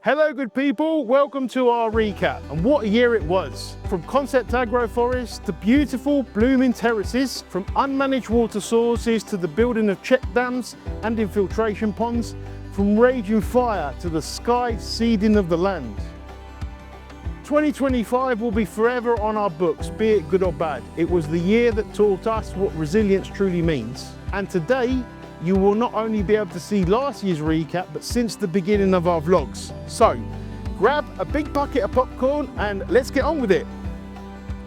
Hello good people, welcome to our recap, and what a year it was. From concept agroforest to beautiful blooming terraces, from unmanaged water sources to the building of check dams and infiltration ponds, from raging fire to the sky seeding of the land. 2025 will be forever on our books, be it good or bad. It was the year that taught us what resilience truly means. And today, you will not only be able to see last year's recap, but since the beginning of our vlogs. So, grab a big bucket of popcorn and let's get on with it.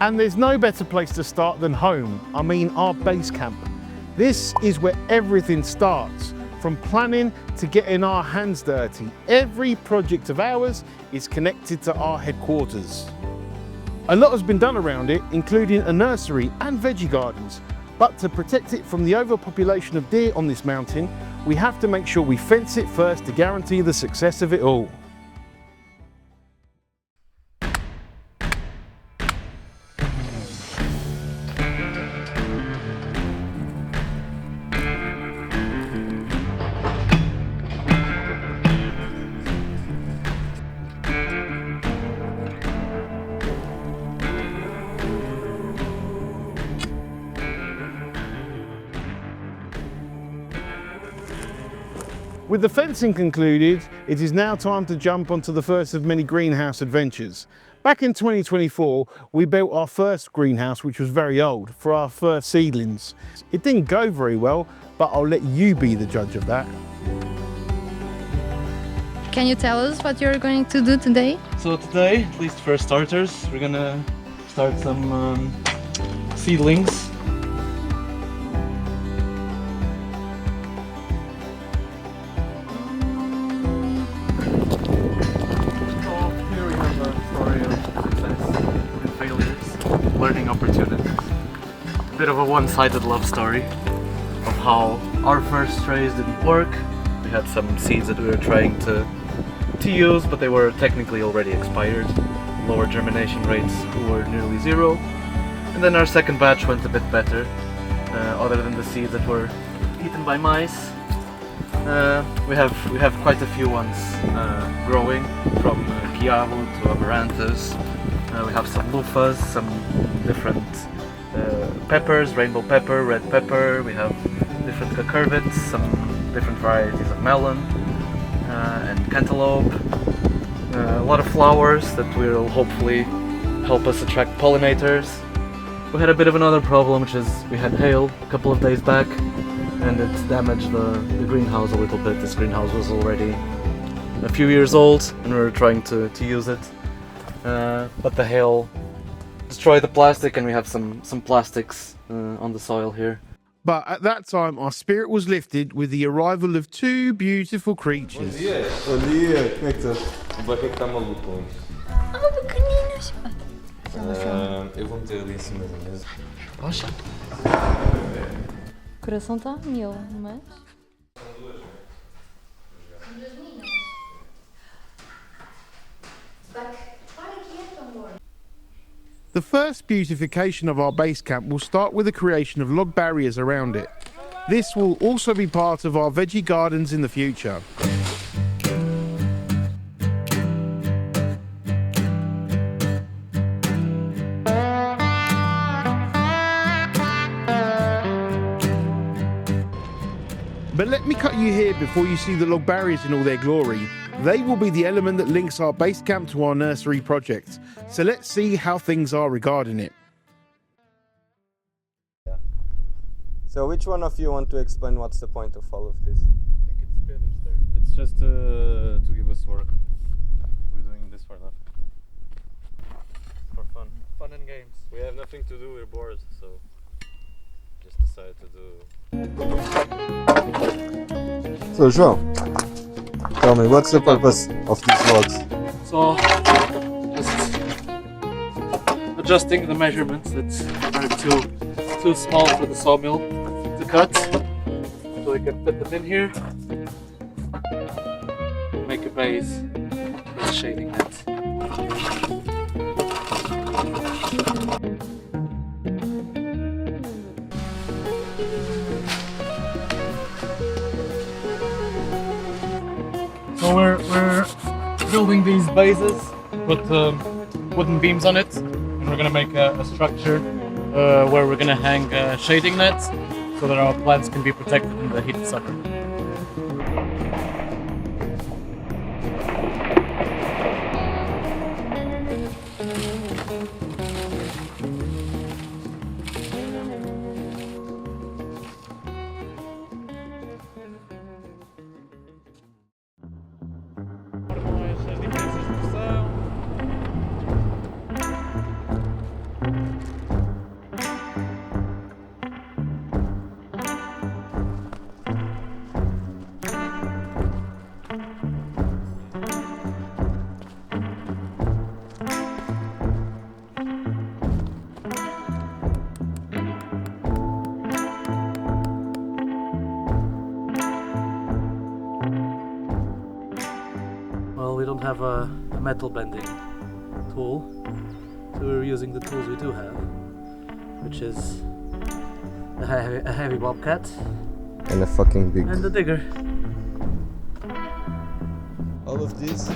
And there's no better place to start than home. I mean our base camp. This is where everything starts, from planning to getting our hands dirty. Every project of ours is connected to our headquarters. A lot has been done around it, including a nursery and veggie gardens. But to protect it from the overpopulation of deer on this mountain, we have to make sure we fence it first to guarantee the success of it all. With the fencing concluded, it is now time to jump onto the first of many greenhouse adventures. Back in 2024, we built our first greenhouse, which was very old, for our first seedlings. It didn't go very well, but I'll let you be the judge of that. Can you tell us what you're going to do today? So today, at least for starters, we're gonna start some seedlings. Learning opportunities. A bit of a one-sided love story of how our first trays didn't work. We had some seeds that we were trying to use, but they were technically already expired. Lower germination rates were nearly zero. And then our second batch went a bit better, other than the seeds that were eaten by mice. We have quite a few ones growing, from Kiahu to Amaranthus. We have some lufas, some different peppers, rainbow pepper, red pepper. We have different cucurbits, some different varieties of melon and cantaloupe. A lot of flowers that will hopefully help us attract pollinators. We had a bit of another problem, which is we had hail a couple of days back, and it damaged the greenhouse a little bit. This greenhouse was already a few years old, and we were trying to use it. But the hail destroyed the plastic, and we have some plastics on the soil here. But at that time, our spirit was lifted with the arrival of two beautiful creatures. Bom dia! Bom dia! Como é que estás? O que é que está maluco hoje? Pequeninas. Eu vou meter ali em cima da mesa. Poxa! O coração está a mil, mas... The first beautification of our base camp will start with the creation of log barriers around it. This will also be part of our veggie gardens in the future. But let me cut you here before you see the log barriers in all their glory. They will be the element that links our base camp to our nursery project. So let's see how things are regarding it. So which one of you want to explain what's the point of all of this? I think it's Beaver-Style. It's just to give us work. We're doing this for nothing. For fun. Fun and games. We have nothing to do, we're bored, so just decided to do. So João, tell me, what's the purpose of these logs? So, just adjusting the measurements. It's too small for the sawmill to cut. So we can put them in here, make a base for the shading net. So we're building these bases, put wooden beams on it, and we're gonna make a structure where we're gonna hang shading nets so that our plants can be protected in the heat of summer. Well, we don't have a metal bending tool, so we're using the tools we do have, which is a heavy bobcat And a fucking big. and the digger. All of these.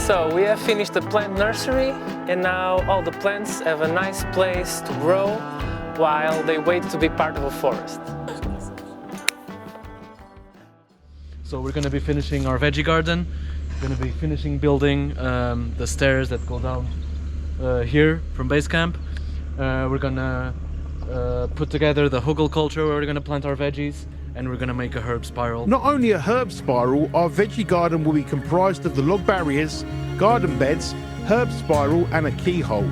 So we have finished the plant nursery, and now all the plants have a nice place to grow while they wait to be part of a forest. So we're going to be finishing our veggie garden. We're going to be finishing building the stairs that go down here from Basecamp. We're going to put together the hugel culture where we're going to plant our veggies, and we're going to make a herb spiral. Not only a herb spiral, our veggie garden will be comprised of the log barriers, garden beds, herb spiral and a keyhole.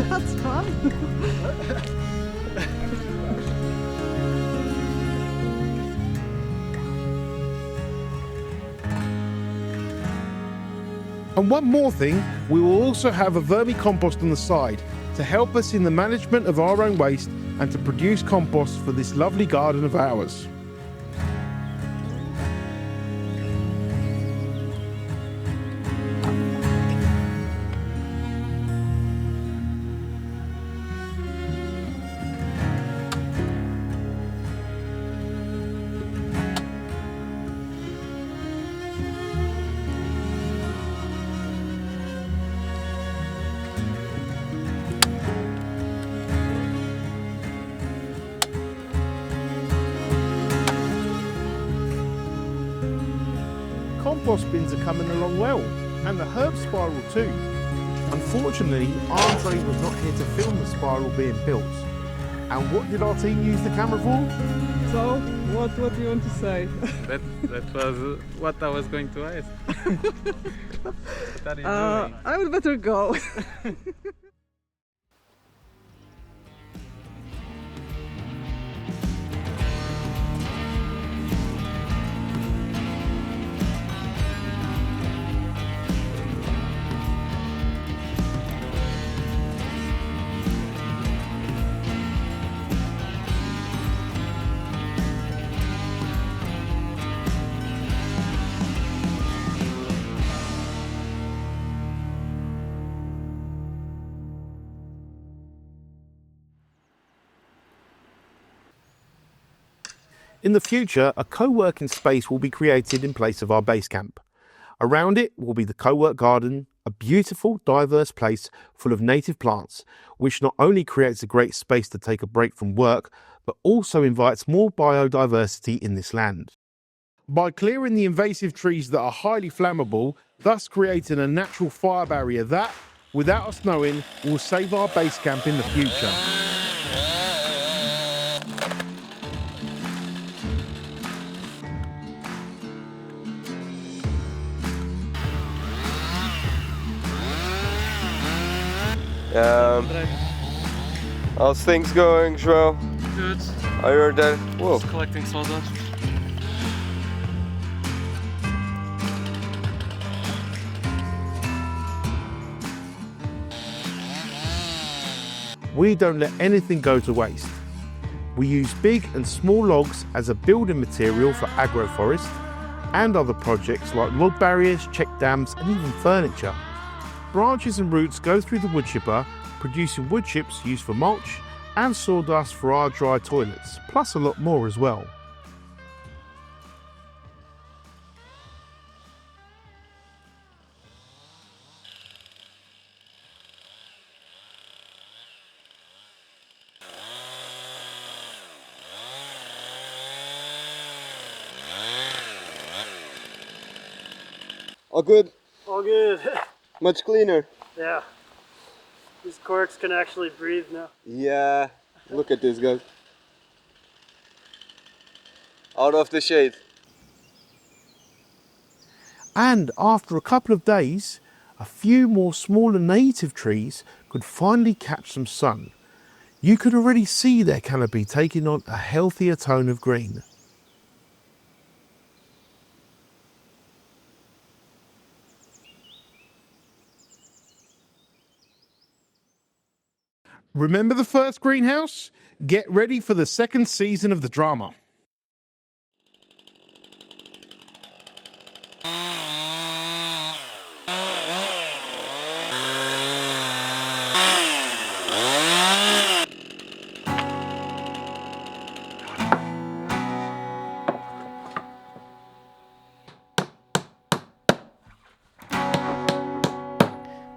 That's fun. And one more thing, we will also have a vermicompost on the side to help us in the management of our own waste and to produce compost for this lovely garden of ours. Compost bins are coming along well, and the herb spiral too. Unfortunately, Andre was not here to film the spiral being built. And what did our team use the camera for? So, what do you want to say? That was what I was going to ask. What are you doing? I would better go. In the future, a co-working space will be created in place of our base camp. Around it will be the co-work garden, a beautiful, diverse place full of native plants, which not only creates a great space to take a break from work, but also invites more biodiversity in this land. By clearing the invasive trees that are highly flammable, thus creating a natural fire barrier that, without us knowing, will save our base camp in the future. How's things going, João? Good. I heard that. Whoa. Just collecting sawdust. We don't let anything go to waste. We use big and small logs as a building material for agroforest and other projects like log barriers, check dams and even furniture. Branches and roots go through the wood chipper, producing wood chips used for mulch and sawdust for our dry toilets, plus a lot more as well. All good? All good. Much cleaner? Yeah. These corks can actually breathe now. Yeah. Look at this, guys. Out of the shade. And after a couple of days, a few more smaller native trees could finally catch some sun. You could already see their canopy taking on a healthier tone of green. Remember the first greenhouse? Get ready for the second season of the drama.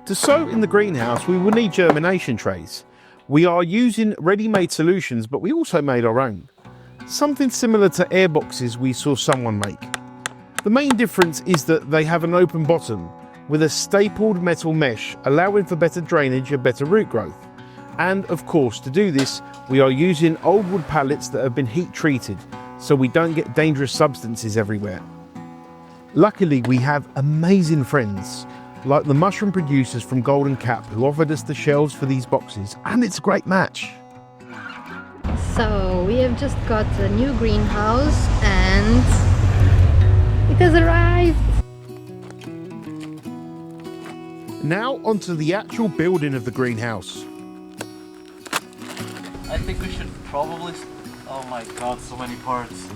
To sow in the greenhouse, we will need germination trays. We are using ready-made solutions, but we also made our own. Something similar to air boxes we saw someone make. The main difference is that they have an open bottom with a stapled metal mesh, allowing for better drainage and better root growth. And of course, to do this, we are using old wood pallets that have been heat treated, so we don't get dangerous substances everywhere. Luckily, we have amazing friends, like the mushroom producers from Golden Cap who offered us the shelves for these boxes, and it's a great match. So we have just got a new greenhouse and it has arrived. Now onto the actual building of the greenhouse. I think we should probably... Oh my god, so many parts.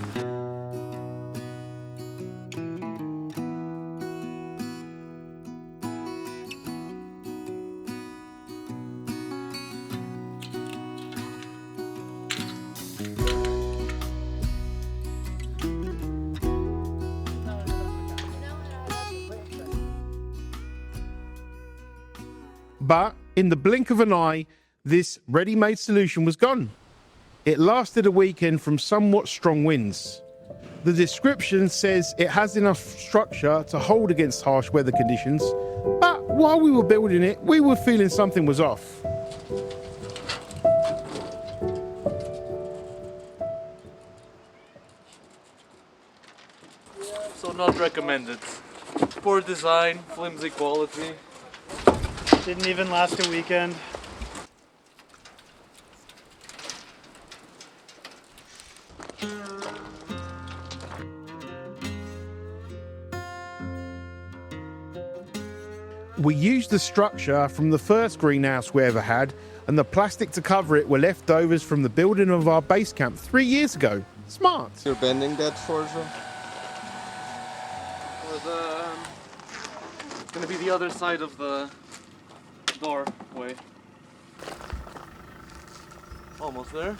But in the blink of an eye, this ready-made solution was gone. It lasted a weekend from somewhat strong winds. The description says it has enough structure to hold against harsh weather conditions, but while we were building it, we were feeling something was off. So not recommended. Poor design, flimsy quality. Didn't even last a weekend. We used the structure from the first greenhouse we ever had, and the plastic to cover it were leftovers from the building of our base camp 3 years ago. Smart. You're bending that for João? It's gonna be the other side of the doorway. Almost there.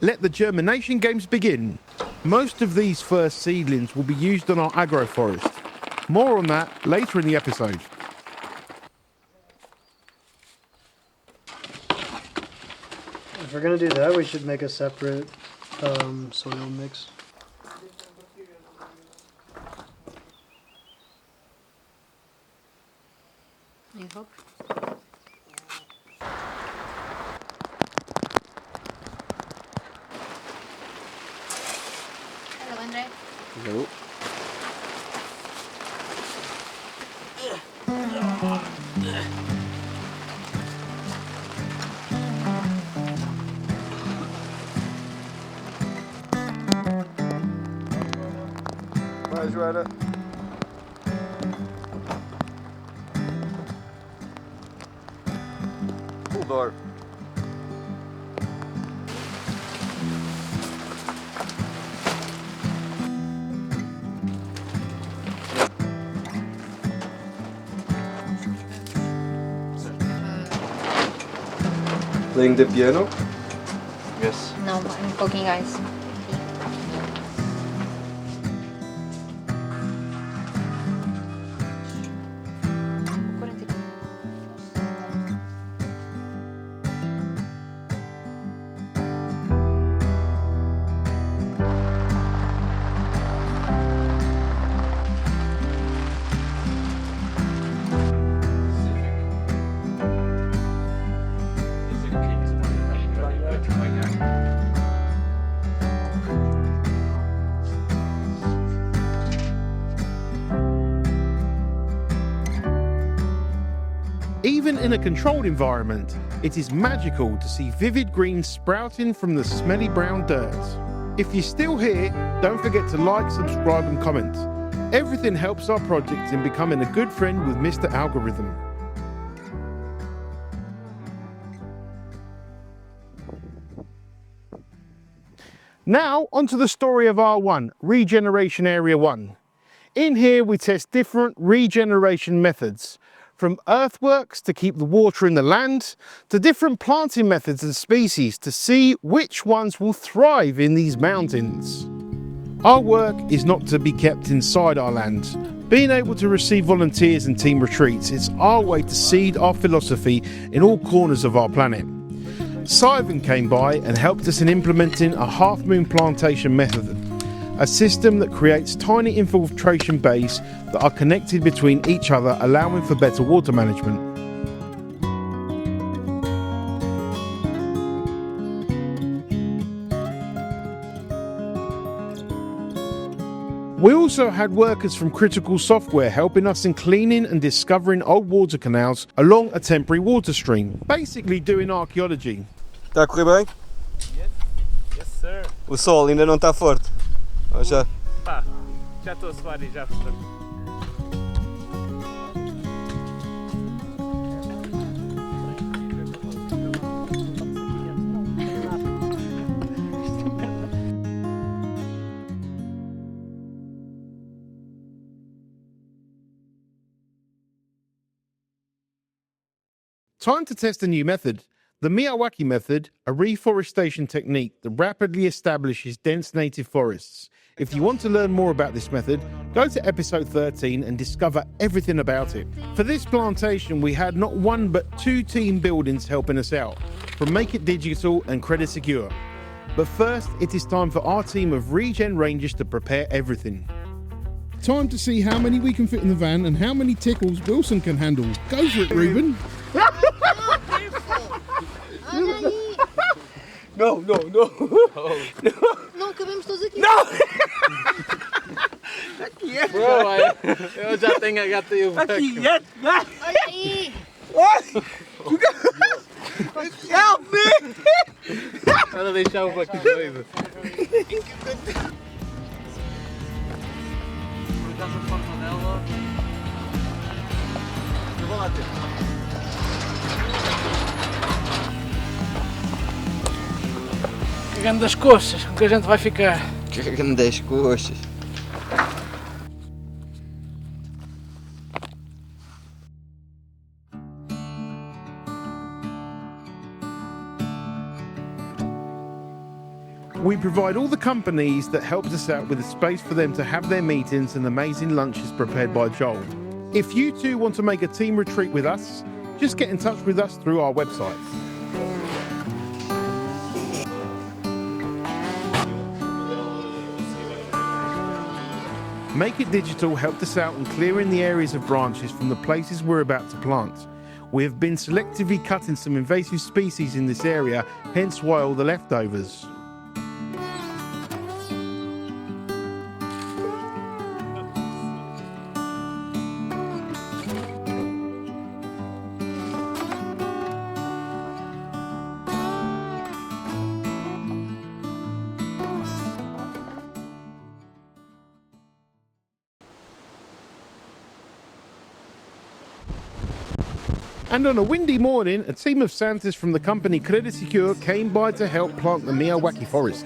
let the germination games begin. Most of these first seedlings will be used on our agroforest. More on that later in the episode. If we're gonna do that, we should make a separate soil mix. I hope. Hello, Andre. Hello. Vai, Joana. Full door. Playing the piano? Yes. No, I'm cooking ice. Even in a controlled environment, it is magical to see vivid greens sprouting from the smelly brown dirt. If you're still here, don't forget to like, subscribe and comment. Everything helps our project in becoming a good friend with Mr. Algorithm. Now, onto the story of R1, Regeneration Area 1. In here, we test different regeneration methods, from earthworks to keep the water in the land, to different planting methods and species to see which ones will thrive in these mountains. Our work is not to be kept inside our land. Being able to receive volunteers and team retreats is our way to seed our philosophy in all corners of our planet. Simon came by and helped us in implementing a half-moon plantation method, a system that creates tiny infiltration bays that are connected between each other, allowing for better water management. We also had workers from Critical Software helping us in cleaning and discovering old water canals along a temporary water stream, basically doing archaeology. Está a correr bem? Yes, sir. O sol ainda não está forte. Ou já? Pá, já estou a suar e já, portanto. Time to test a new method. The Miyawaki method, a reforestation technique that rapidly establishes dense native forests. If you want to learn more about this method, go to episode 13 and discover everything about it. For this plantation, we had not one but two team buildings helping us out, from Make It Digital and Credit Secure. But first, it is time for our team of Regen Rangers to prepare everything. Time to see how many we can fit in the van and how many tickles Wilson can handle. Go for it, Ruben. Não, não, não. Não cabemos todos aqui. Não! Aqui é! Bro, eu já tenho a gata e o beco. Aqui é! Olha aí! Help me! Para deixar o beco doido. Por causa da forma dela. Eu vou lá ter. Cagando das coxas, com que a gente vai ficar. Cagando das coxas. We provide all the companies that helps us out with a space for them to have their meetings and amazing lunches prepared by Joel. If you too want to make a team retreat with us, just get in touch with us through our website. Make It Digital helped us out in clearing the areas of branches from the places we're about to plant. We have been selectively cutting some invasive species in this area, hence why all the leftovers. And on a windy morning, a team of Santas from the company Credit Secure came by to help plant the Miyawaki forest.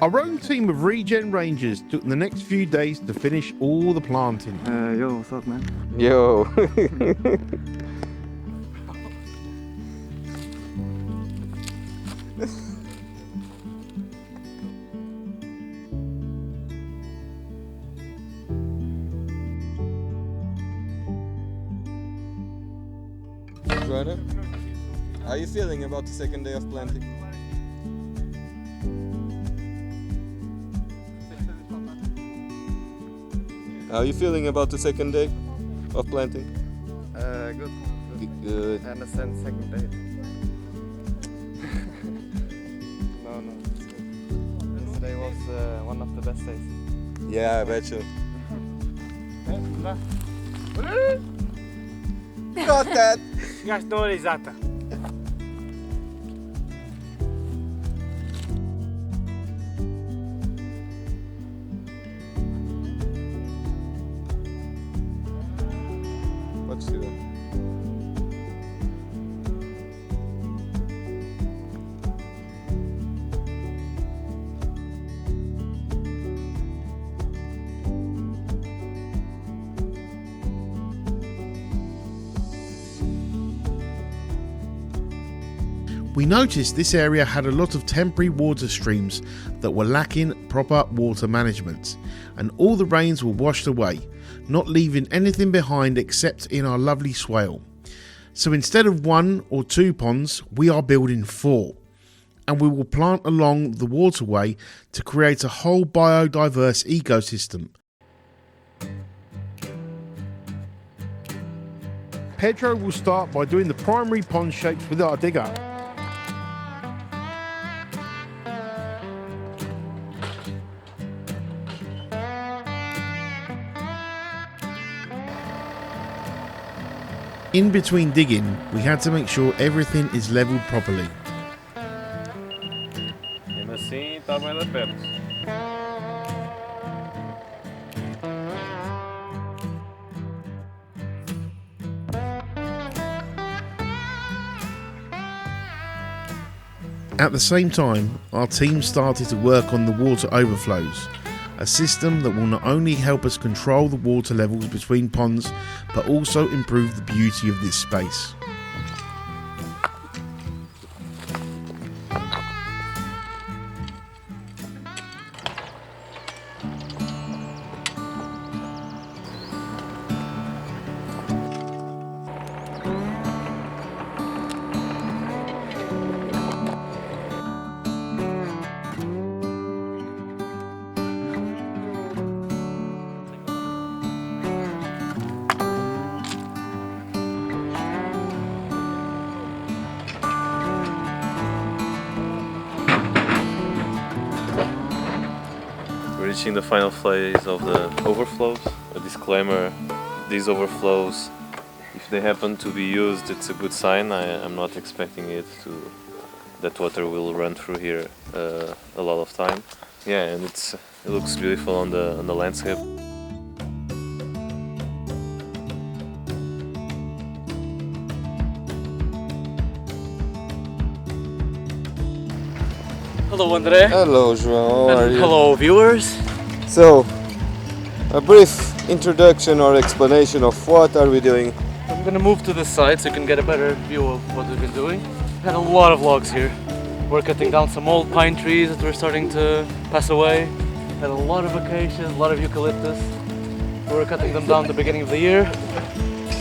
Our own team of Regen Rangers took the next few days to finish all the planting. Yo, what's up, man? Yo. Joanna, how are you feeling about the second day of planting? How are you feeling about the second day of planting? Good. Good. I understand second day. No, it's good. Yesterday was one of the best days. Yeah, I bet you. Got that! Gastou a exata. Let's do that. We noticed this area had a lot of temporary water streams that were lacking proper water management, and all the rains were washed away, not leaving anything behind except in our lovely swale. So instead of 1 or 2 ponds, we are building 4, and we will plant along the waterway to create a whole biodiverse ecosystem. Pedro will start by doing the primary pond shapes with our digger. In between digging, we had to make sure everything is leveled properly. Mesmo assim, tá mais a perto. At the same time, our team started to work on the water overflows, a system that will not only help us control the water levels between ponds, but also improve the beauty of this space. Reaching the final phase of the overflows. A disclaimer, these overflows, if they happen to be used, it's a good sign. I'm not expecting that water will run through here a lot of time. Yeah, and it looks beautiful on the landscape. Hello, Andre. Hello, João. How are you? Hello, viewers. So, a brief introduction or explanation of what are we doing? I'm gonna move to this side so you can get a better view of what we've been doing. We had a lot of logs here. We're cutting down some old pine trees that were starting to pass away. Had a lot of acacias, a lot of eucalyptus. We were cutting them down at the beginning of the year.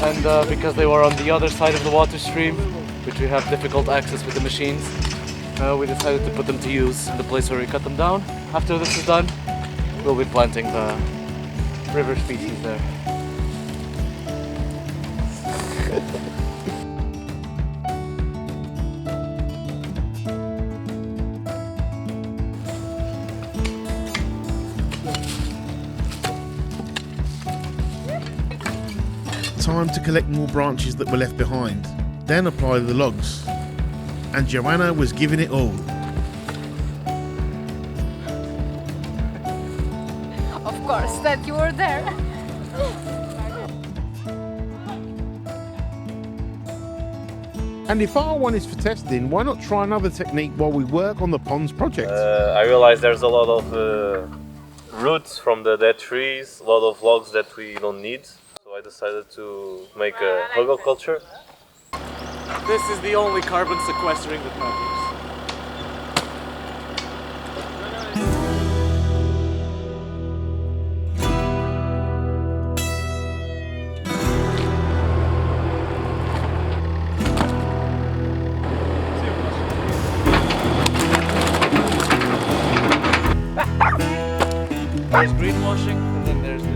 And because they were on the other side of the water stream, which we have difficult access with the machines, we decided to put them to use in the place where we cut them down. After this is done, we'll be planting the river species there. Time to collect more branches that were left behind, then apply the logs. And Joanna was giving it all. Of course, that you were there. And if R1 is for testing, why not try another technique while we work on the ponds project? I realized there's a lot of roots from the dead trees, a lot of logs that we don't need. So I decided to make a culture. This is the only carbon sequestering that matters. There's greenwashing, and then there's this.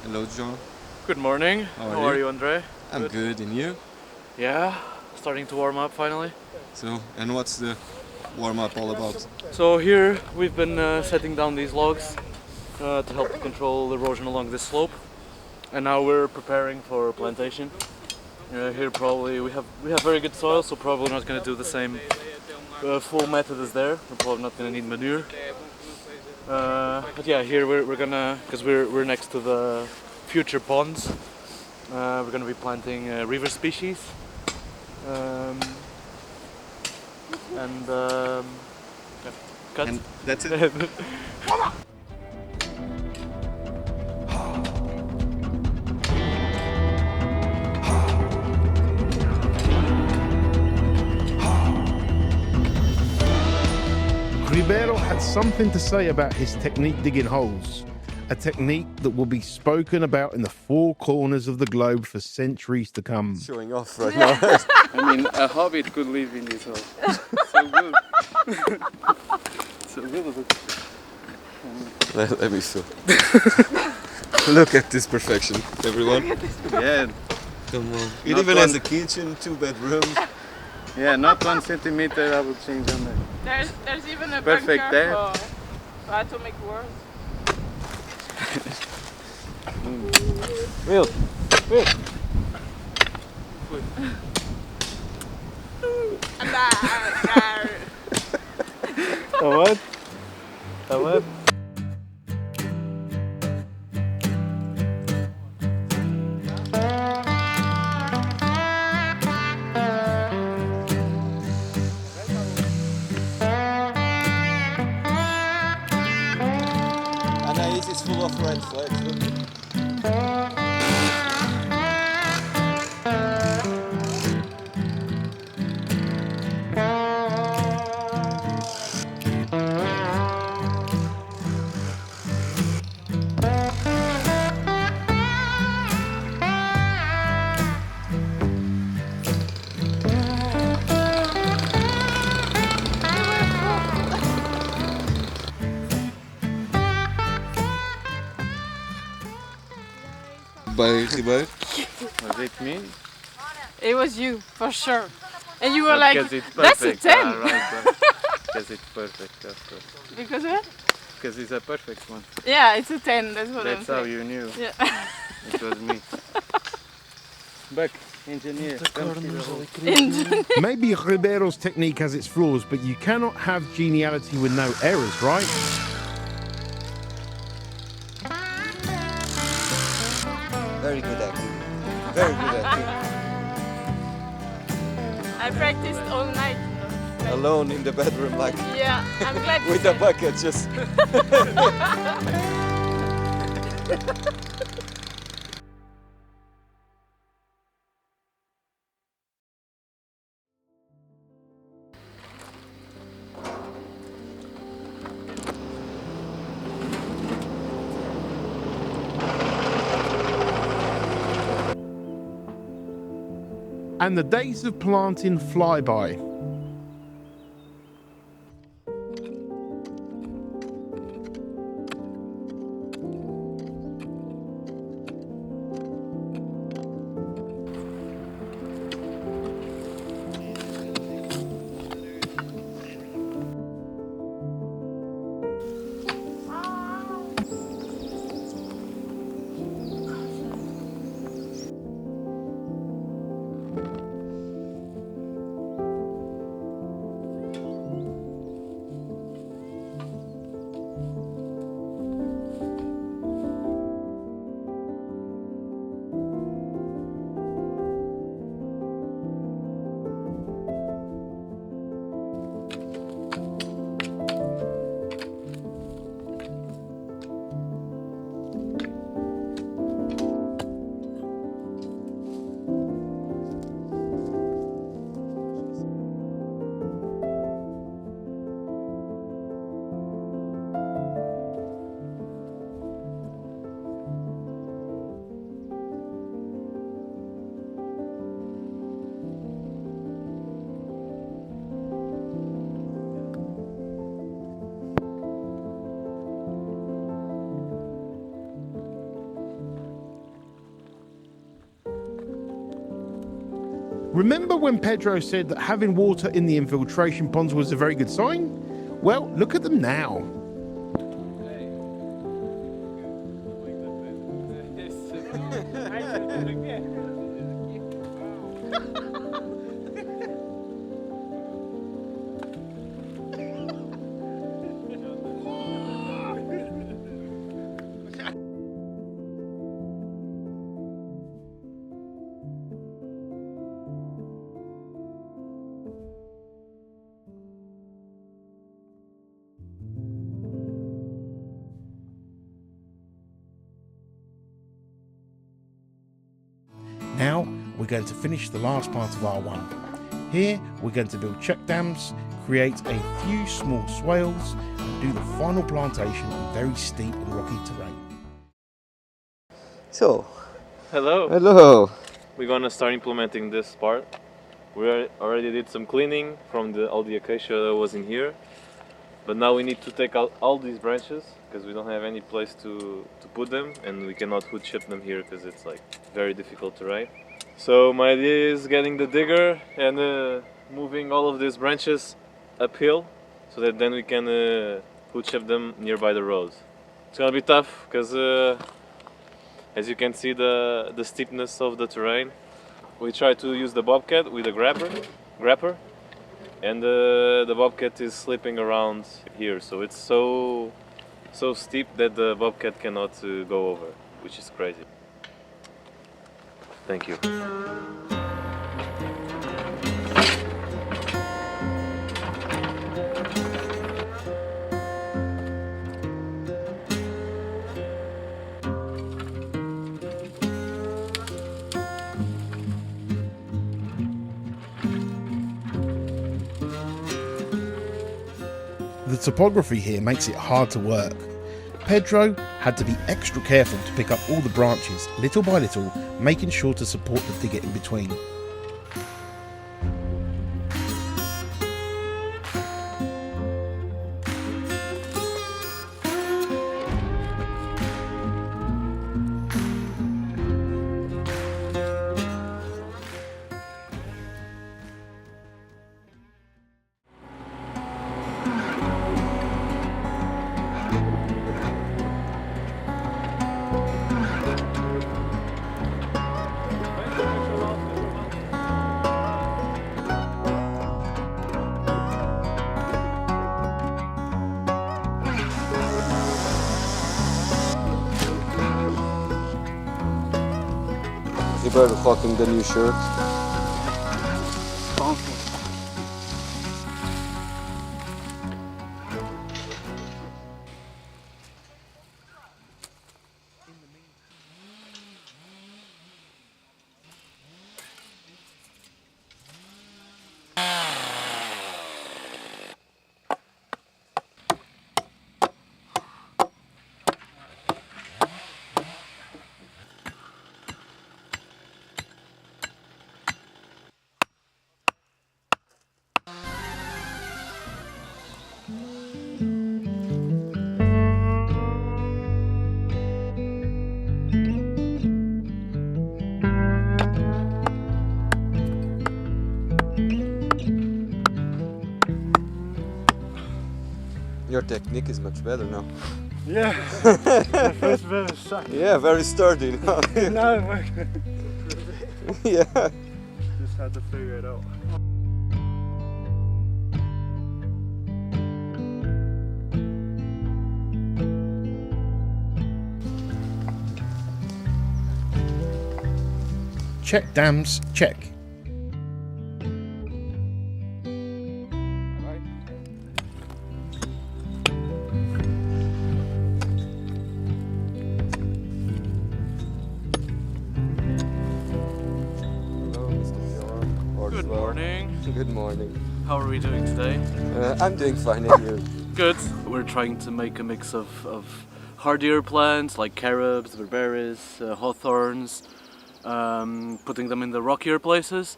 Hello, John. Good morning. How are you, Andre? I'm good, and you? Yeah, starting to warm up finally. So, and what's the warm-up all about? So here we've been setting down these logs to help control erosion along this slope, and now we're preparing for plantation. Here probably we have very good soil, so probably not going to do the same full method as there. We're probably not going to need manure. But yeah, here we're gonna, because we're next to the future ponds, we're gonna be planting river species, and yeah, cut. And that's it? Ribeiro had something to say about his technique digging holes, a technique that will be spoken about in the four corners of the globe for centuries to come. Showing off right now. I mean, a hobbit could live in this hole. So good. So good. Let me show. Look at this perfection, everyone. Yeah. Come on. It Not even one- has a kitchen, 2 bedrooms. Yeah, not 1 centimeter I will change on that. There's even a Perfect bunker there. for how to make worse. Will. What? What? Anais is full of red flags. Look. by Ribeiro? Was it me? It was you, for sure. And you were like, Because it's that's a perfect. 10. Because it's perfect, of course. Because what? Because it's a perfect one. Yeah, it's a 10, that's what That's I'm how saying. you knew. Yeah. It was me. Buck, engineer. Come see the whole. Maybe Ribeiro's technique has its flaws, but you cannot have geniality with no errors, right? Very good acting. Very good acting. I practiced all night. Alone in the bedroom, like Yeah, I'm glad you with a said. bucket, just. And the days of planting fly by. Remember when Pedro said that having water in the infiltration ponds was a very good sign? Well, look at them now. Now we're going to finish the last part of R1. Here we're going to build check dams, create a few small swales and do the final plantation on very steep and rocky terrain. So, Hello. hello. We're gonna start implementing this part. We already did some cleaning from all the acacia that was in here, but now we need to take out all these branches because we don't have any place to put them, and we cannot wood chip them here because it's like very difficult to ride. So my idea is getting the digger and moving all of these branches uphill so that then we can wood chip them nearby the road. It's gonna be tough because as you can see the steepness of the terrain. We try to use the bobcat with a grapper, and the bobcat is slipping around here, so it's so steep that the bobcat cannot go over, which is crazy. Thank you. The topography here makes it hard to work. Pedro had to be extra careful to pick up all the branches, little by little, making sure to support the digger in between. Roberto rocking the new shirt. Your technique is much better now. Yeah, my first bit of suck. Yeah, very sturdy now. No, Yeah. just had to figure it out. Check dams, check. Good morning. Good morning. How are we doing today? I'm doing fine, and you? Good. We're trying to make a mix of hardier plants like carobs, berberis, hawthorns, putting them in the rockier places,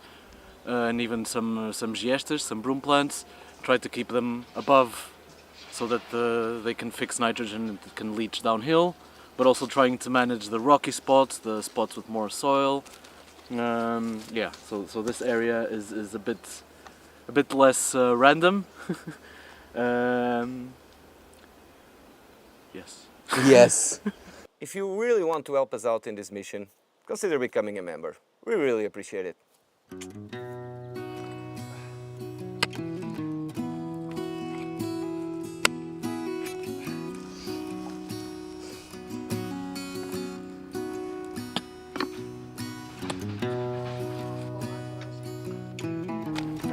and even some giestas, some broom plants. Try to keep them above so that they can fix nitrogen and it can leach downhill, but also trying to manage the rocky spots, the spots with more soil. Yeah, so this area is a bit less random. Yes. Yes. If you really want to help us out in this mission, consider becoming a member. We really appreciate it.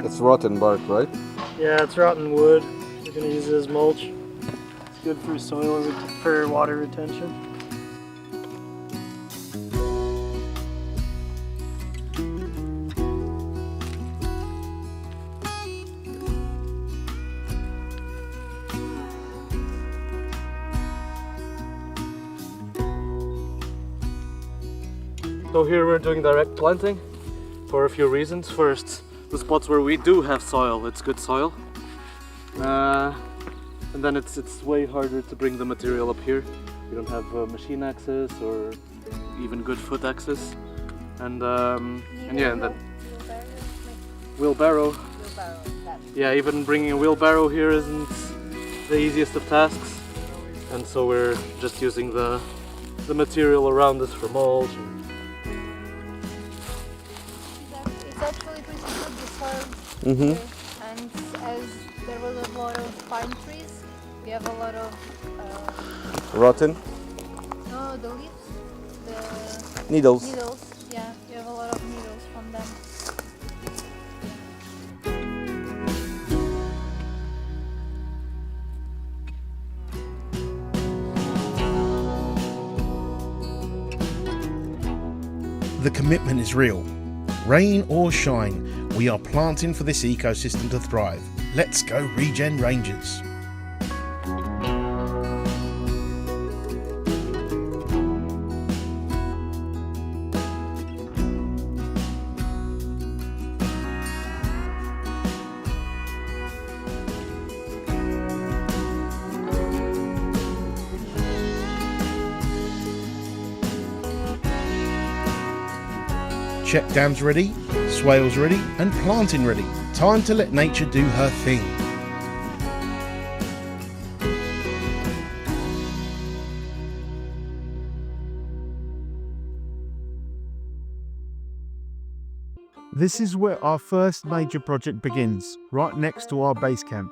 It's rotten bark, right? Yeah, it's rotten wood. We're gonna use it as mulch. It's good for for water retention. So here we're doing direct planting for a few reasons. First, the spots where we do have soil, it's good soil. And then it's way harder to bring the material up here. We don't have machine access or even good foot access. And yeah, and then wheelbarrow. Yeah, even bringing a wheelbarrow here isn't the easiest of tasks. And so we're just using the material around us for mulch. It's actually pretty good, the soil. Mm-hmm. And as there was a lot of pine trees, we have a lot of Rotten? no, the leaves, the Needles. needles. Yeah, we have a lot of needles from them. The commitment is real. Rain or shine, we are planting for this ecosystem to thrive. Let's go Regen Rangers. Check dams ready, swales ready, and planting ready. Time to let nature do her thing. This is where our first major project begins, right next to our base camp.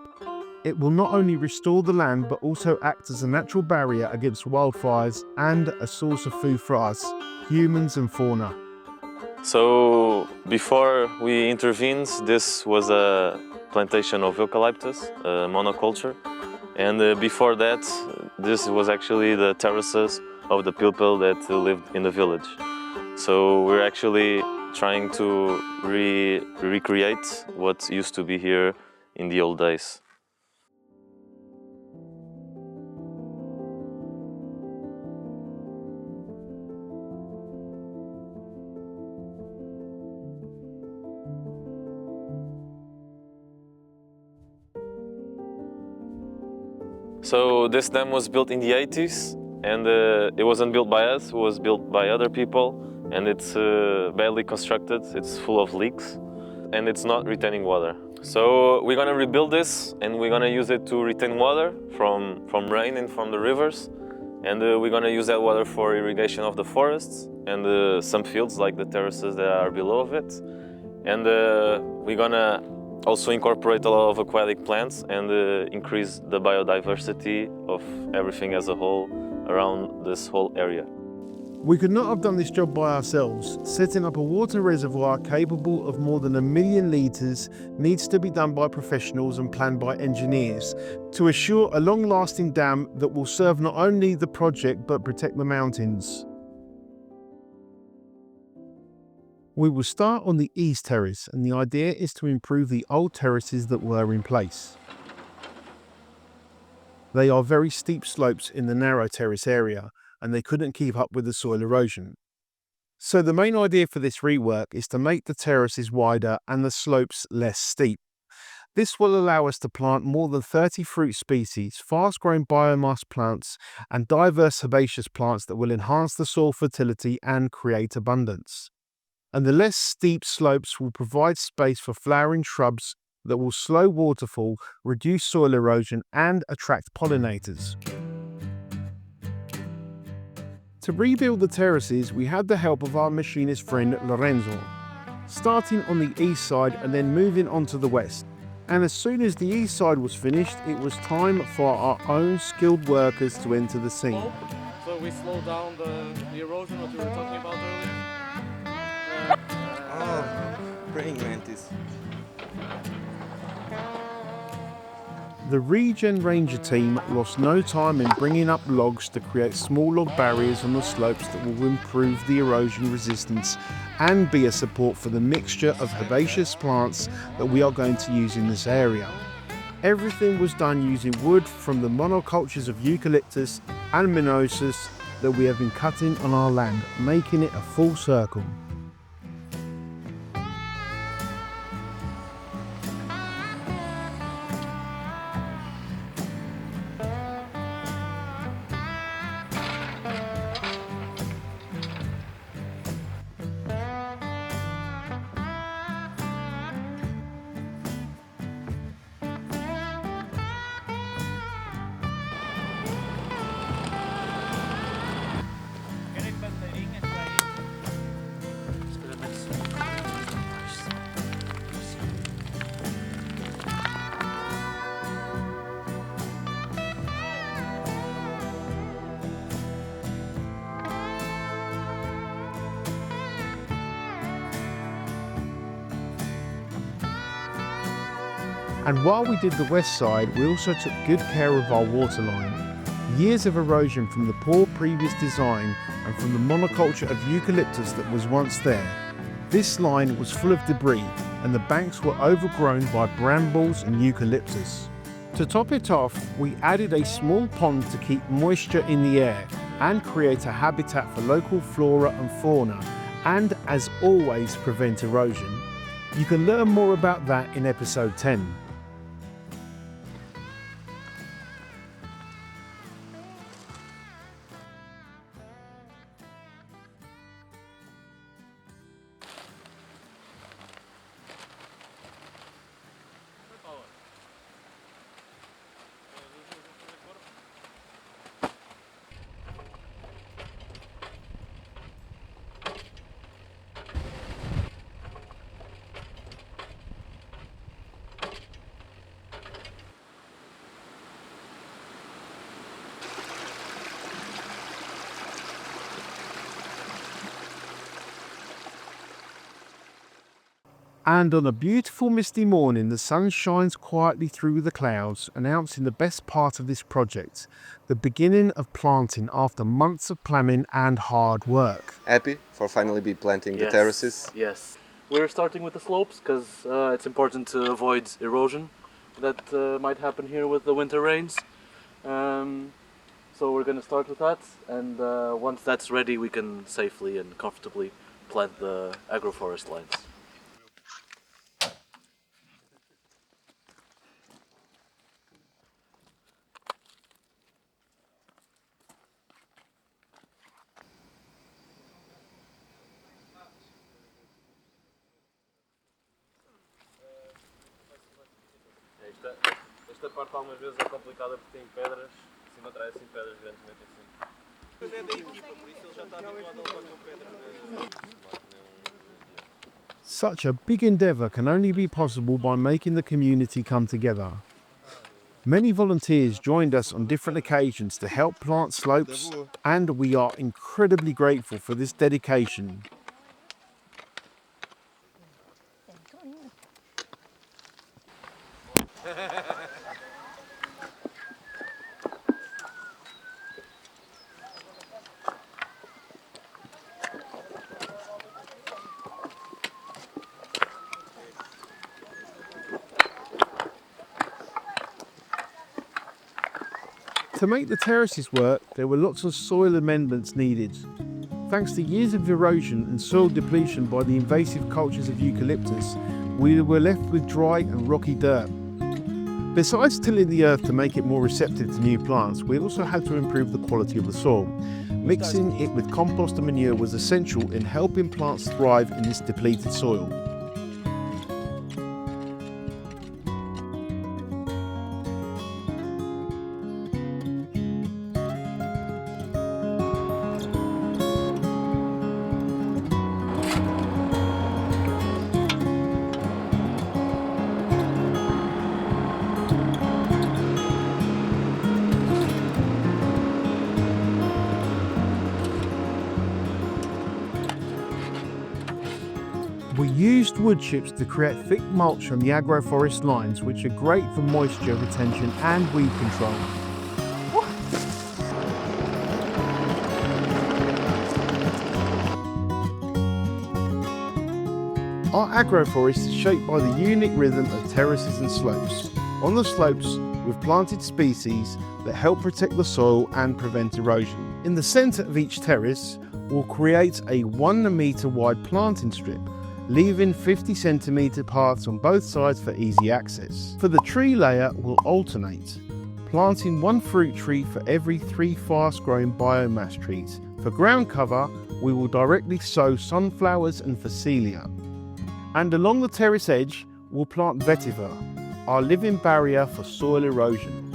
It will not only restore the land, but also act as a natural barrier against wildfires and a source of food for us, humans and fauna. So before we intervened, this was a plantation of eucalyptus, monoculture. And before that, this was actually the terraces of the people that lived in the village. So we're actually trying to recreate what used to be here in the old days. So this dam was built in the 80s, and it wasn't built by us, it was built by other people, and it's badly constructed, it's full of leaks, and it's not retaining water. So we're gonna rebuild this, and we're gonna use it to retain water from rain and from the rivers, and we're gonna use that water for irrigation of the forests and some fields like the terraces that are below of it. And we're gonna also incorporate a lot of aquatic plants and increase the biodiversity of everything as a whole around this whole area. We could not have done this job by ourselves. Setting up a water reservoir capable of more than 1 million litres needs to be done by professionals and planned by engineers to assure a long-lasting dam that will serve not only the project but protect the mountains. We will start on the east terrace, and the idea is to improve the old terraces that were in place. They are very steep slopes in the narrow terrace area, and they couldn't keep up with the soil erosion. So the main idea for this rework is to make the terraces wider and the slopes less steep. This will allow us to plant more than 30 fruit species, fast-growing biomass plants, and diverse herbaceous plants that will enhance the soil fertility and create abundance. And the less steep slopes will provide space for flowering shrubs that will slow waterfall, reduce soil erosion, and attract pollinators. To rebuild the terraces, we had the help of our machinist friend Lorenzo, starting on the east side and then moving on to the west. And as soon as the east side was finished, it was time for our own skilled workers to enter the scene. So we slow down the erosion, what we were talking about earlier. Praying mantis. The Re-generation team lost no time in bringing up logs to create small log barriers on the slopes that will improve the erosion resistance and be a support for the mixture of herbaceous plants that we are going to use in this area. Everything was done using wood from the monocultures of eucalyptus and mimosus that we have been cutting on our land, making it a full circle. And while we did the west side, we also took good care of our waterline. Years of erosion from the poor previous design and from the monoculture of eucalyptus that was once there. This line was full of debris and the banks were overgrown by brambles and eucalyptus. To top it off, we added a small pond to keep moisture in the air and create a habitat for local flora and fauna, and as always prevent erosion. You can learn more about that in episode 10. And on a beautiful misty morning, the sun shines quietly through the clouds, announcing the best part of this project, the beginning of planting after months of planning and hard work. Happy for finally be planting the terraces? Yes. We're starting with the slopes because it's important to avoid erosion that might happen here with the winter rains. So we're going to start with that, and once that's ready we can safely and comfortably plant the agroforest lines. Esta parte algumas vezes é complicada porque tem pedras, em cima traz assim pedras grandemente em cima. Mas é da equipa, por isso ele já está habituado a levar com pedras. Such a big endeavour can only be possible by making the community come together. Many volunteers joined us on different occasions to help plant slopes, and we are incredibly grateful for this dedication. To make the terraces work, there were lots of soil amendments needed. Thanks to years of erosion and soil depletion by the invasive cultures of eucalyptus, we were left with dry and rocky dirt. Besides tilling the earth to make it more receptive to new plants, we also had to improve the quality of the soil. Mixing it with compost and manure was essential in helping plants thrive in this depleted soil. We used wood chips to create thick mulch on the agroforest lines, which are great for moisture retention and weed control. Our agroforest is shaped by the unique rhythm of terraces and slopes. On the slopes, we've planted species that help protect the soil and prevent erosion. In the centre of each terrace, we'll create a 1 metre wide planting strip, leaving 50 centimetre paths on both sides for easy access. For the tree layer, we'll alternate, planting 1 fruit tree for every 3 fast-growing biomass trees. For ground cover, we will directly sow sunflowers and phacelia. And along the terrace edge, we'll plant vetiver, our living barrier for soil erosion.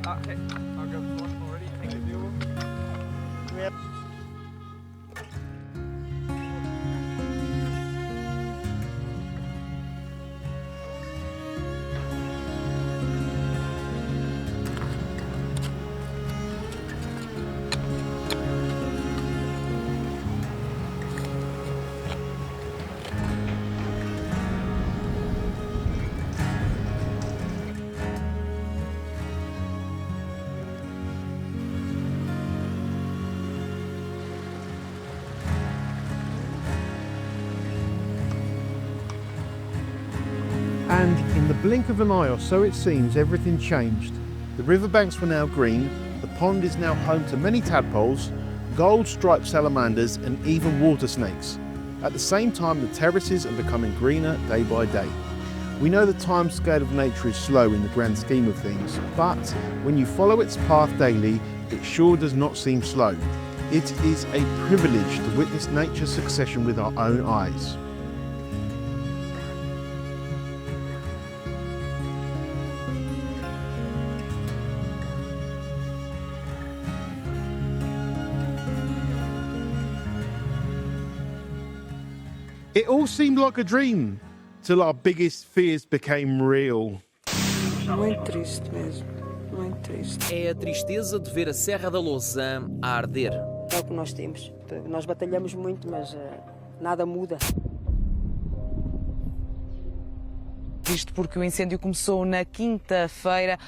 Okay, I'll go for one already. Thank you. blink of an eye, or so it seems, everything changed. The riverbanks were now green, the pond is now home to many tadpoles, gold-striped salamanders and even water snakes. At the same time, the terraces are becoming greener day by day. We know the time scale of nature is slow in the grand scheme of things, but when you follow its path daily, it sure does not seem slow. It is a privilege to witness nature's succession with our own eyes. It all seemed like a dream, till our biggest fears became real. Muito triste mesmo, muito triste. É a tristeza de ver a Serra da Lousã a arder. É o que nós temos. Nós batalhamos muito, mas nada muda. Isto porque o incêndio começou na quinta-feira.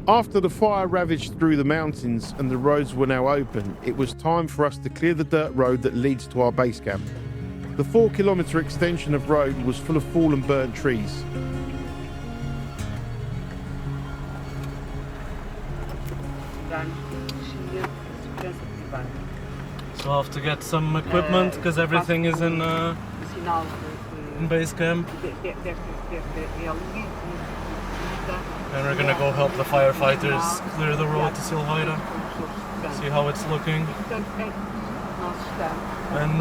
After the fire ravaged through the mountains and the roads were now open, it was time for us to clear the dirt road that leads to our base camp. The 4-kilometre extension of road was full of fallen burnt trees. So I'll have to get some equipment because everything is in Basecamp. And we're gonna go help the firefighters clear the road to Silveira, see how it's looking. And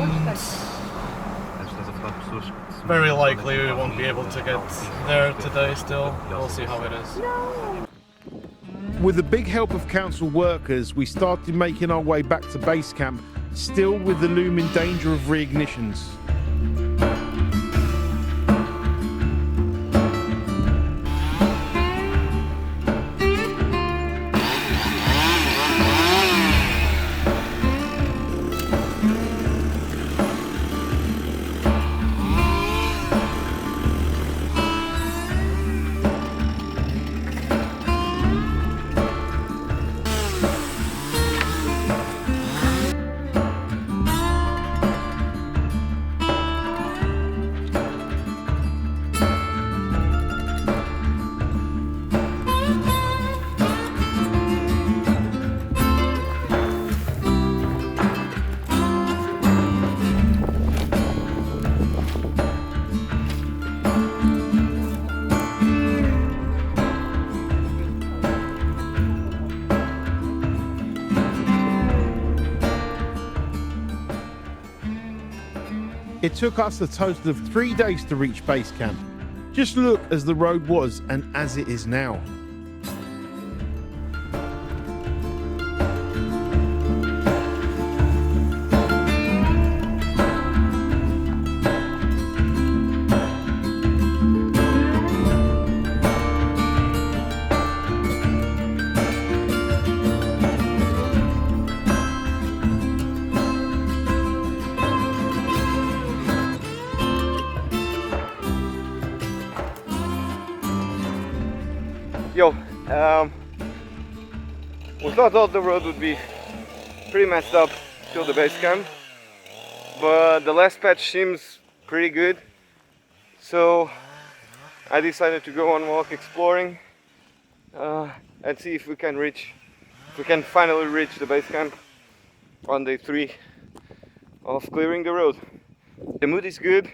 very likely we won't be able to get there today still. We'll see how it is. With the big help of council workers, we started making our way back to base camp, still with the looming danger of reignitions. It took us a total of 3 days to reach base camp. Just look as the road was and as it is now. We thought the road would be pretty messed up till the base camp, but the last patch seems pretty good, so I decided to go on a walk exploring and see if we can finally reach the base camp on day 3 of clearing the road. The mood is good,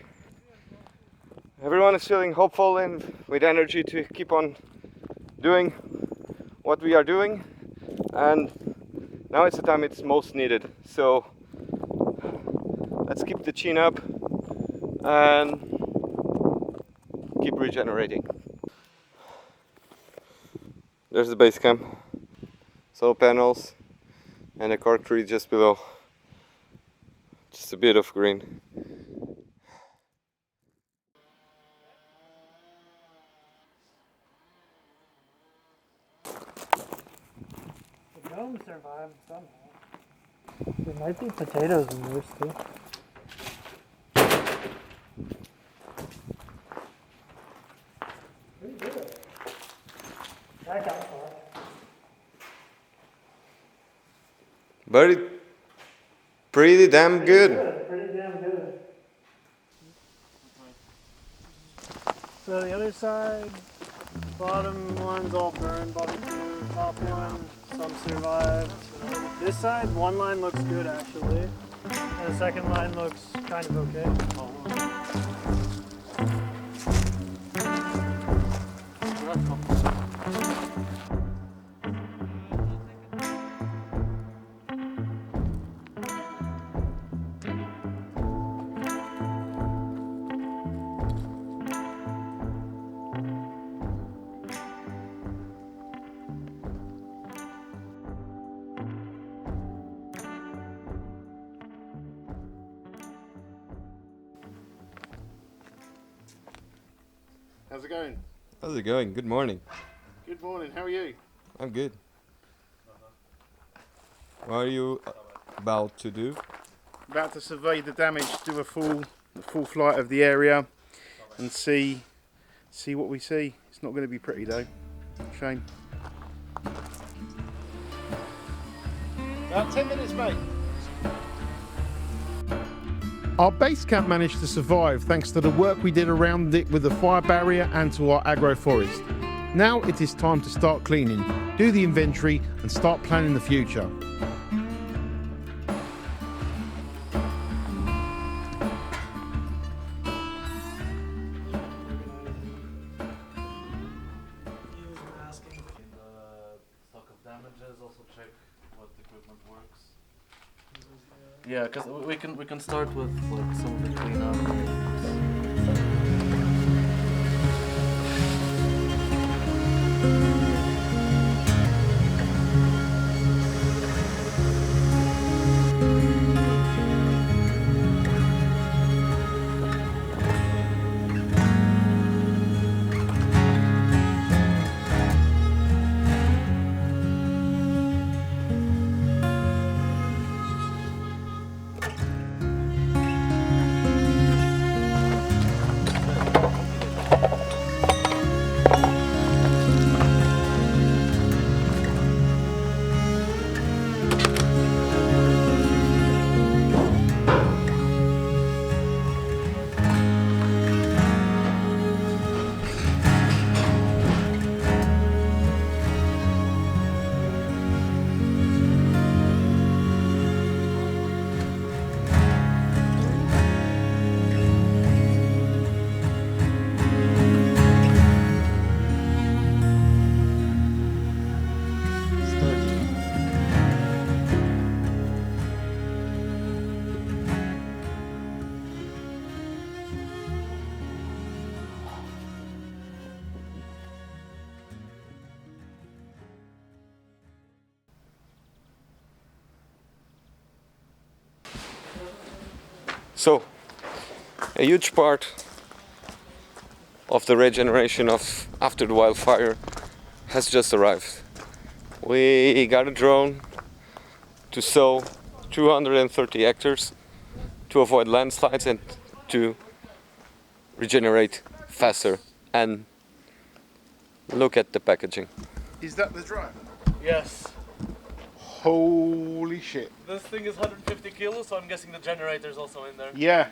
everyone is feeling hopeful and with energy to keep on doing what we are doing, and now it's the time it's most needed. So let's keep the chin up and keep regenerating. There's the base camp, solar panels and a cork tree just below. Just a bit of green. Survive somehow. There might be potatoes in there too. but it's pretty damn good. Pretty damn good. So the other side, bottom one's all burned, bottom two, top one, some survived. This side, one line looks good actually, and the second line looks kind of okay. How's it going? How's it going? Good morning. Good morning, how are you? I'm good. What are you about to do? About to survey the damage, do a full flight of the area and see what we see. It's not going to be pretty though. Shame. About 10 minutes, mate. Our base camp managed to survive thanks to the work we did around it with the fire barrier and to our agroforest. Now it is time to start cleaning, do the inventory and start planning the future. Yeah, because we can start with like some of the cleanup. So, a huge part of the regeneration of after the wildfire has just arrived. We got a drone to sow 230 hectares to avoid landslides and to regenerate faster. And look at the packaging. Is that the drone? Yes. Holy shit. This thing is 150 kilos, so I'm guessing the generator's also in there. Yeah.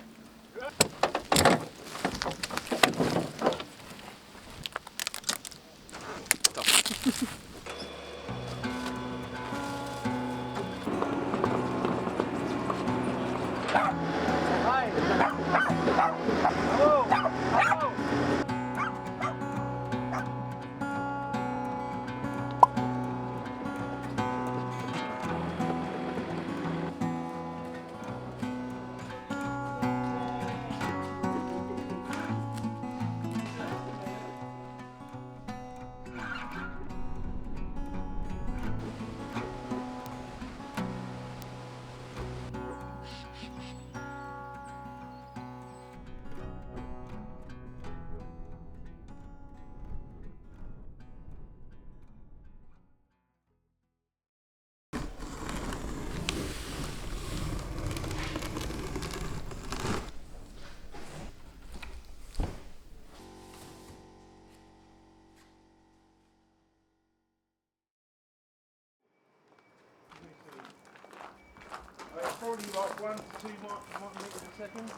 probably like 1 to 2 micrometers a second.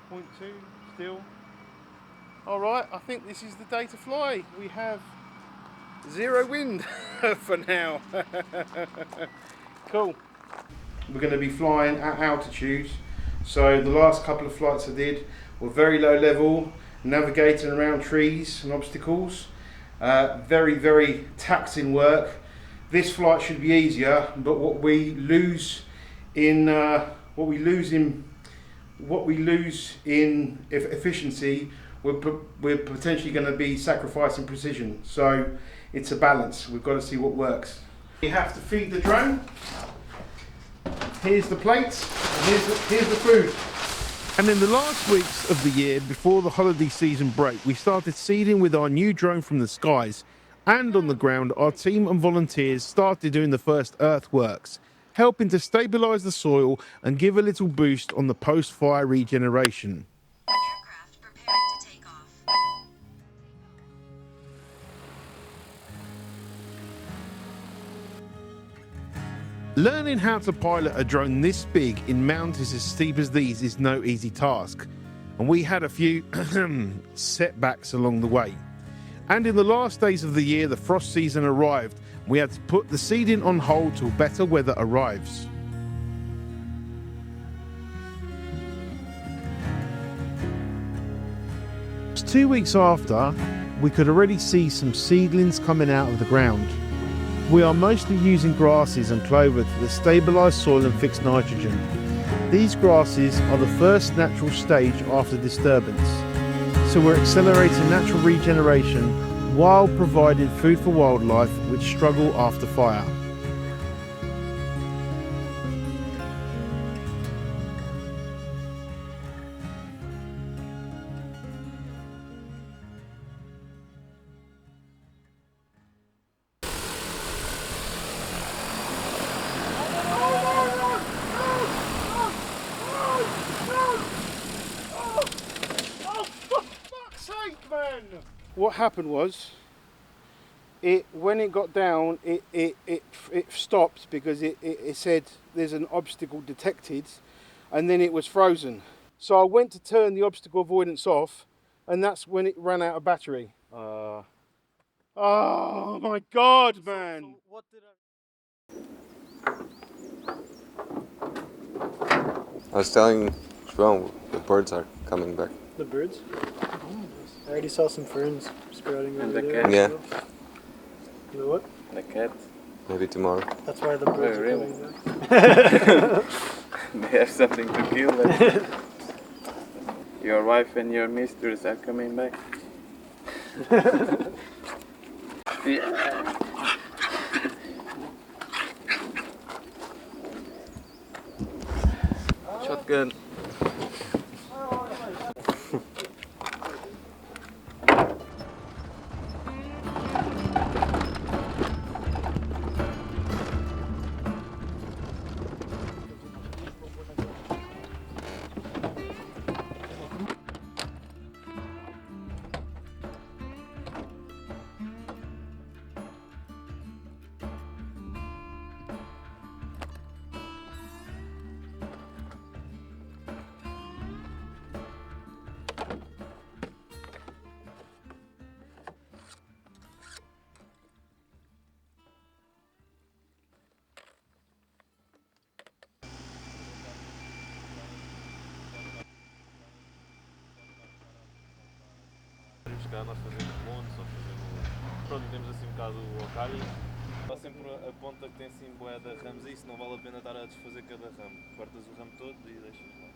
0.2 still. Alright, I think this is the day to fly. We have 0 wind for now. Cool. We're going to be flying at altitude. So the last couple of flights I did were very low level, navigating around trees and obstacles. Very, very taxing work. This flight should be easier, but what we lose in efficiency, we're potentially going to be sacrificing precision. So it's a balance. We've got to see what works. You have to feed the drone. Here's the plates, and here's the food. And in the last weeks of the year, before the holiday season break, we started seeding with our new drone from the skies. And on the ground, our team and volunteers started doing the first earthworks, helping to stabilise the soil and give a little boost on the post-fire regeneration. Aircraft preparing to take off. Learning how to pilot a drone this big in mountains as steep as these is no easy task, and we had a few setbacks along the way. And in the last days of the year, the frost season arrived. We had to put the seeding on hold till better weather arrives. Just 2 weeks after, we could already see some seedlings coming out of the ground. We are mostly using grasses and clover to stabilise soil and fix nitrogen. These grasses are the first natural stage after disturbance. So we're accelerating natural regeneration while providing food for wildlife which struggle after fire. What happened was, when it got down, it stopped because it said there's an obstacle detected, and then it was frozen. So I went to turn the obstacle avoidance off, and that's when it ran out of battery. Oh my God, man! I was telling João the birds are coming back. The birds? I already saw some ferns sprouting over there. cat. Yeah. The what? The cat. Maybe tomorrow. That's why the birds are really? coming back. They have something to kill them. Your wife and your mistress are coming back. Shotgun. Cá nós fazemos montes ou fazemos. Pronto, temos assim um bocado ao calho. Há sempre a ponta que tem assim bué de ramos e isso não vale a pena estar a desfazer cada ramo. Cortas o ramo todo e deixas lá.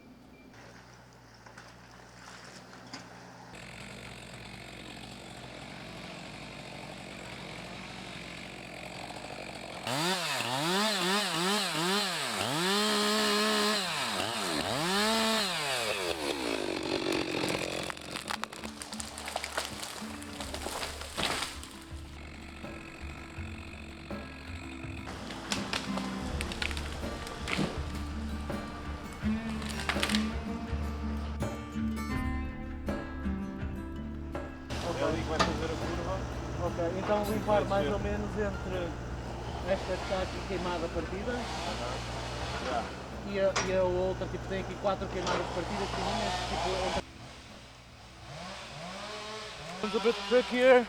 Ali que vai fazer a curva. Ok, então limpar mais ou menos entre esta que está aqui queimada a partida. Já. e a outra, tipo, tem aqui 4 queimadas partidas fininhas, tipo, entre... It's a bit trickier.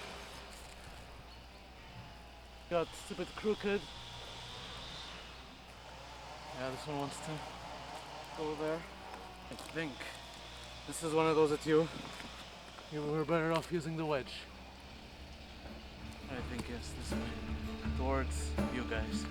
Got a bit crooked. Yeah, this one wants to go there. I think this is one of those that you were better off using the wedge. I think yes, this way, towards you guys.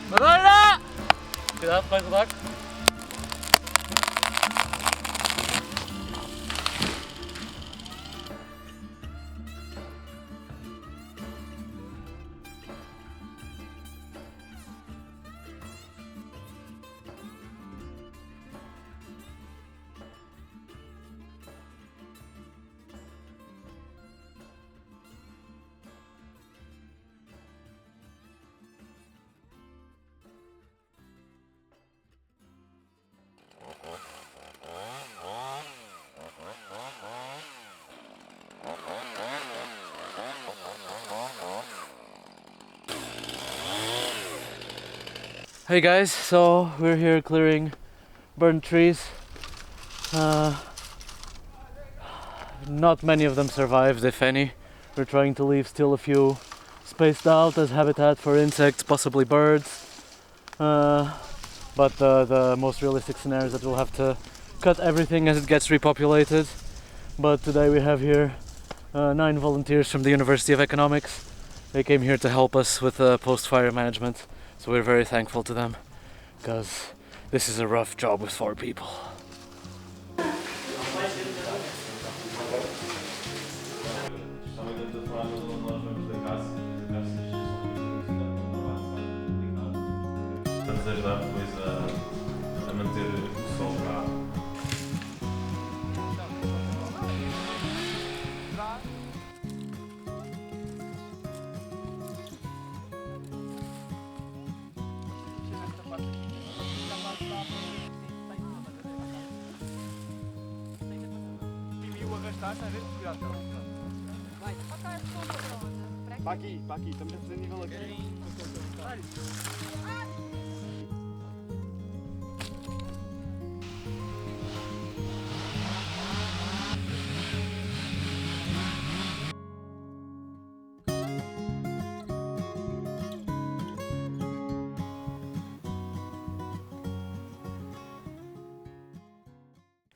Madonna! Cuidado, vai rodar. Hey guys, so we're here clearing burnt trees. Not many of them survived, if any. We're trying to leave still a few spaced out as habitat for insects, possibly birds. But the most realistic scenario is that we'll have to cut everything as it gets repopulated. But today we have here 9 volunteers from the University of Economics. They came here to help us with post-fire management. So we're very thankful to them, because this is a rough job with 4 people. Para aqui, estamos a fazer nível aqui.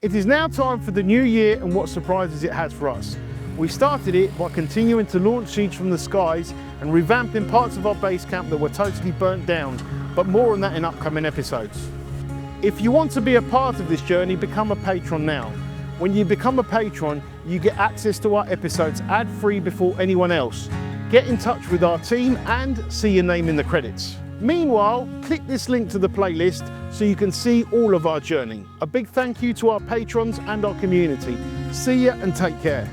It is now time for the new year and what surprises it has for us. We started it by continuing to launch seeds from the skies and revamping parts of our base camp that were totally burnt down, but more on that in upcoming episodes. If you want to be a part of this journey, become a patron now. When you become a patron, you get access to our episodes ad-free before anyone else. Get in touch with our team and see your name in the credits. Meanwhile, click this link to the playlist so you can see all of our journey. A big thank you to our patrons and our community. See ya and take care.